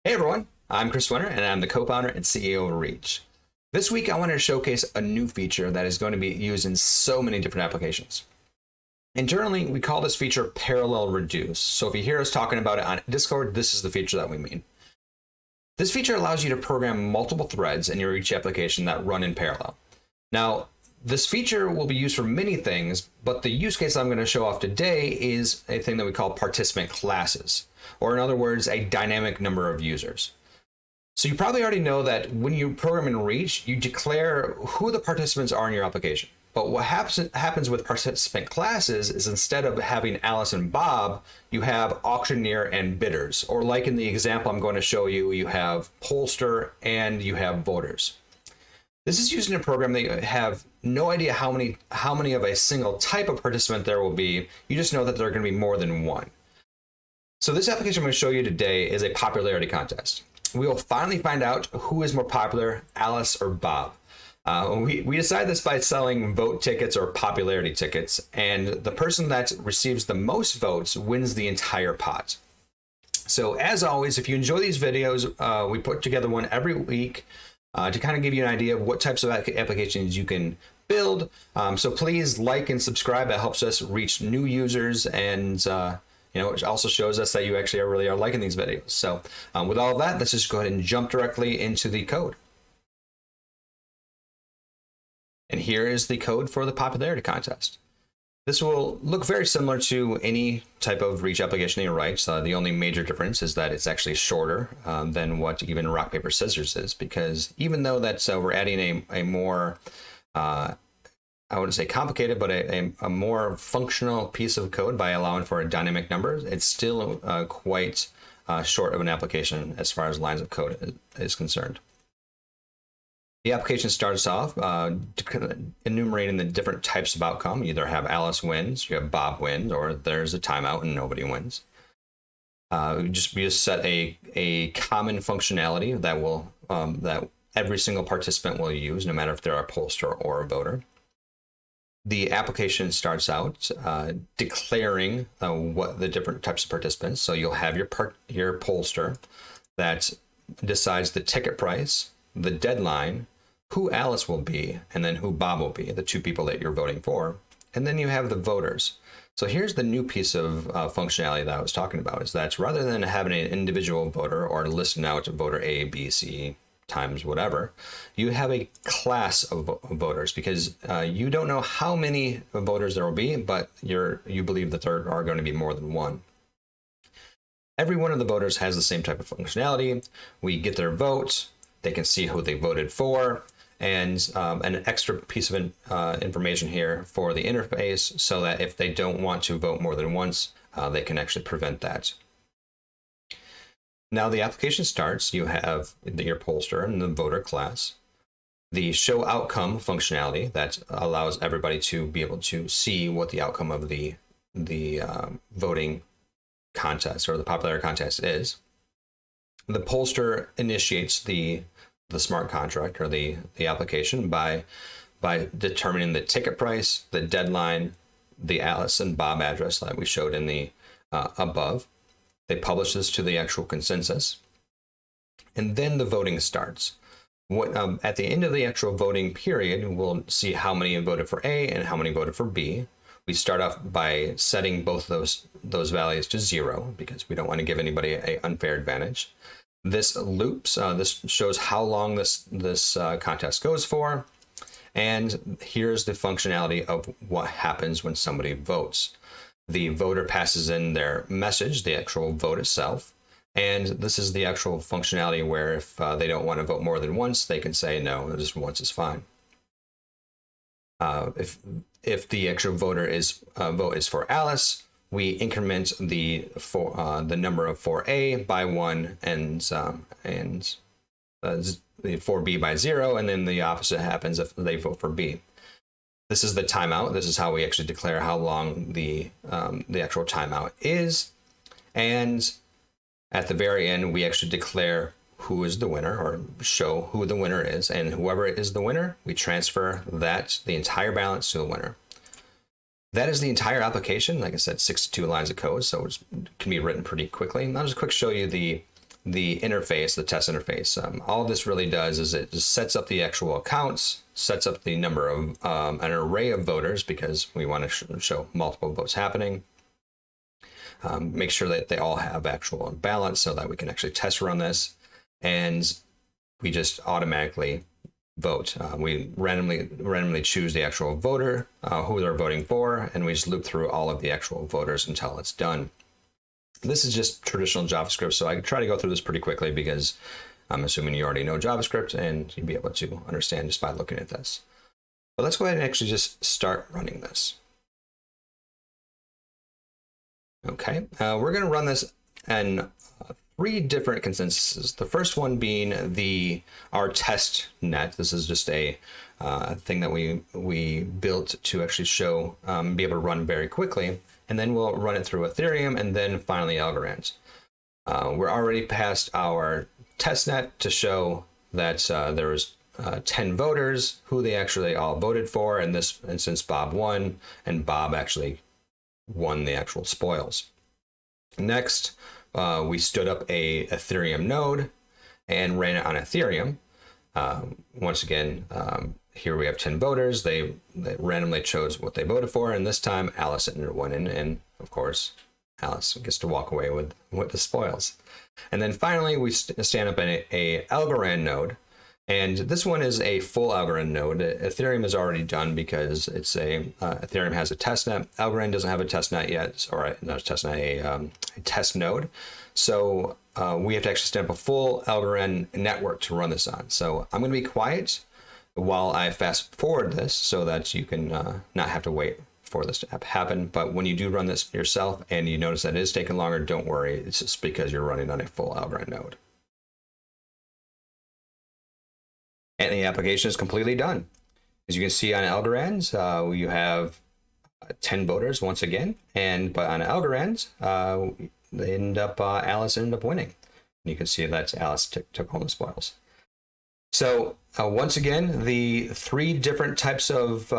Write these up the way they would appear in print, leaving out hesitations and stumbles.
Hey everyone, I'm Chris Winter and I'm the co-founder and CEO of Reach. This week I wanted to showcase a new feature that is going to be used in so many different applications. Internally, we call this feature Parallel Reduce. So if you hear us talking about it on Discord, this is the feature that we mean. This feature allows you to program multiple threads in your Reach application that run in parallel. Now, this feature will be used for many things, but the use case I'm going to show off today is a thing that we call participant classes, or in other words, a dynamic number of users. So you probably already know that when you program in Reach, you declare who the participants are in your application. But what happens with participant classes is instead of having Alice and Bob, you have auctioneer and bidders. Or like in the example I'm going to show you, you have pollster and you have voters. This is used in a program that you have no idea how many of a single type of participant there will be. You just know that there are going to be more than one. So this application I'm going to show you today is a popularity contest. We will finally find out who is more popular, Alice or Bob. We decide this by selling vote tickets or popularity tickets, and the person that receives the most votes wins the entire pot. So as always, if you enjoy these videos, we put together one every week to kind of give you an idea of what types of applications you can build. So please like and subscribe. That helps us reach new users, and it also shows us that you actually really are liking these videos. So with all of that, let's just go ahead and jump directly into the code. And here is the code for the popularity contest. This will look very similar to any type of Reach application you write. So the only major difference is that it's actually shorter than what even rock, paper, scissors is, because even though that's we're adding a more, I wouldn't say complicated, but a more functional piece of code by allowing for a dynamic number, it's still quite short of an application as far as lines of code is concerned. The application starts off enumerating the different types of outcome. You either have Alice wins, you have Bob wins, or there's a timeout and nobody wins. We just set a common functionality that will that every single participant will use, no matter if they're a pollster or a voter. The application starts out declaring what the different types of participants. So you'll have your pollster that decides the ticket price, the deadline, who Alice will be, and then who Bob will be, the two people that you're voting for. And then you have the voters. So here's the new piece of functionality that I was talking about, is that rather than having an individual voter or listing out voter A, B, C, times whatever, you have a class of voters, because you don't know how many voters there will be, but you believe that there are going to be more than one. Every one of the voters has the same type of functionality. We get their vote, they can see who they voted for, and an extra piece of information here for the interface, so that if they don't want to vote more than once, they can actually prevent that. Now the application starts. You have your pollster and the voter class, the show outcome functionality that allows everybody to be able to see what the outcome of the voting contest or the popularity contest is. The pollster initiates the smart contract or the application by determining the ticket price, the deadline, the Alice and Bob address that we showed in the above. They publish this to the actual consensus, and then the voting starts. At the end of the actual voting period, we'll see how many voted for A and how many voted for B. We start off by setting both those values to 0, because we don't want to give anybody an unfair advantage. This loops. This shows how long this contest goes for, and here's the functionality of what happens when somebody votes. The voter passes in their message, the actual vote itself, and this is the actual functionality where if they don't want to vote more than once, they can say no, just once is fine. If the actual vote is for Alice, we increment the number of for A by 1 and for B by 0, and then the opposite happens if they vote for B. This is the timeout. This is how we actually declare how long the actual timeout is. And at the very end, we actually declare who is the winner, or show who the winner is. And whoever is the winner, we transfer the entire balance to the winner. That is the entire application. Like I said, 62 lines of code, so it can be written pretty quickly. And I'll just quick show you the the interface, the test interface. All this really does is it just sets up the actual accounts, sets up the number of an array of voters, because we want to show multiple votes happening. Make sure that they all have actual balance so that we can actually test run this, and we just automatically vote. We randomly choose the actual voter, who they're voting for, and we just loop through all of the actual voters until it's done. This is just traditional JavaScript, so I try to go through this pretty quickly because I'm assuming you already know JavaScript and you'll be able to understand just by looking at this. But let's go ahead and actually just start running this. Okay, we're going to run this in 3 different consensuses. The first one being our test net. This is just a thing that we built to actually show, be able to run very quickly. And then we'll run it through Ethereum and then finally Algorand. We're already past our testnet to show that there was 10 voters, who they actually all voted for. In this instance, Bob won, and Bob actually won the actual spoils. Next, we stood up a Ethereum node and ran it on Ethereum. Once again, here we have 10 voters. They randomly chose what they voted for, and this time Alice ended up winning, and of course Alice gets to walk away with the spoils. And then finally we stand up in a Algorand node, and this one is a full Algorand node. Ethereum is already done because it's Ethereum has a testnet. Algorand doesn't have a testnet yet, or not a testnet, a test node. So we have to actually stand up a full Algorand network to run this on. So I'm going to be quiet while I fast forward this so that you can not have to wait for this to happen. But when you do run this yourself and you notice that it is taking longer, don't worry. It's just because you're running on a full Algorand node. And the application is completely done. As you can see on Algorand, you have 10 voters once again, but on Algorand, Alice ended up winning. And you can see that Alice took home the spoils. So once again, the 3 different types of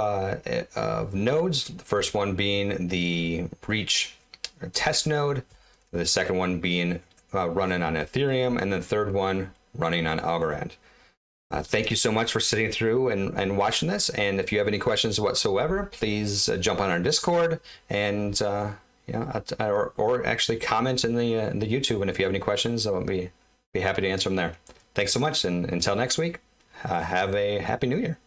nodes. The first one being the Breach test node, the second one being running on Ethereum, and the third one running on Algorand. Thank you so much for sitting through and watching this. And if you have any questions whatsoever, please jump on our Discord and or actually comment in the YouTube. And if you have any questions, I'll be happy to answer them there. Thanks so much, and until next week, have a Happy New Year.